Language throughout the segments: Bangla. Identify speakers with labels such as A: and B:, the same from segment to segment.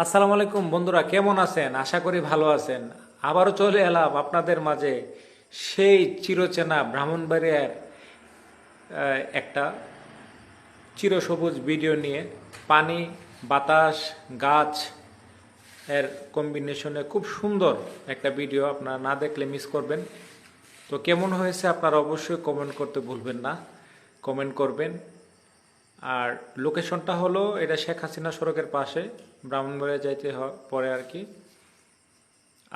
A: আসসালামু আলাইকুম বন্ধুরা, কেমন আছেন? আশা করি ভালো আছেন। আবারও চলে এলাম আপনাদের মাঝে সেই চিরচেনা ব্রাহ্মণবাড়িয়ার একটা চিরসবুজ ভিডিও নিয়ে। পানি, বাতাস, গাছ এর কম্বিনেশনে খুব সুন্দর একটা ভিডিও, আপনারা না দেখলে মিস করবেন। তো কেমন হয়েছে আপনারা অবশ্যই কমেন্ট করতে ভুলবেন না, কমেন্ট করবেন। আর লোকেশনটা হলো এটা শেখ হাসিনা সড়কের পাশে, ব্রাহ্মণবাড়িয়া যাইতে পরে আর কি।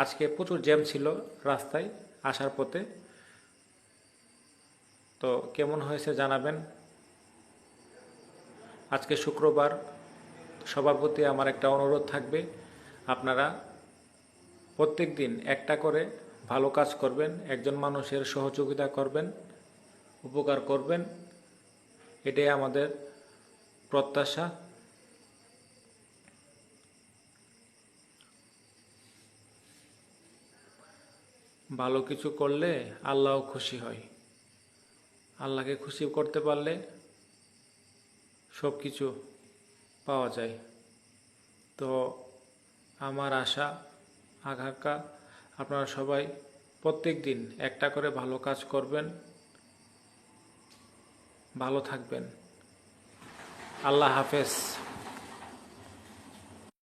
A: আজকে প্রচুর জ্যাম ছিল রাস্তায় আসার পথে। তো কেমন হয়েছে জানাবেন। আজকে শুক্রবার, সবার প্রতি আমার একটা অনুরোধ থাকবে, আপনারা প্রত্যেক দিন একটা করে ভালো কাজ করবেন, একজন মানুষের সহযোগিতা করবেন, উপকার করবেন, এটাই আমাদের প্রত্যাশা। ভালো কিছু করলে আল্লাহও খুশি হয়। আল্লাহকে খুশি করতে পারলে সব কিছু পাওয়া যায়। তো আমার আশা আকাঙ্ক্ষা, আপনারা সবাই প্রত্যেক দিন একটা করে ভালো কাজ করবেন, ভালো থাকবেন। আল্লাহ হাফেজ।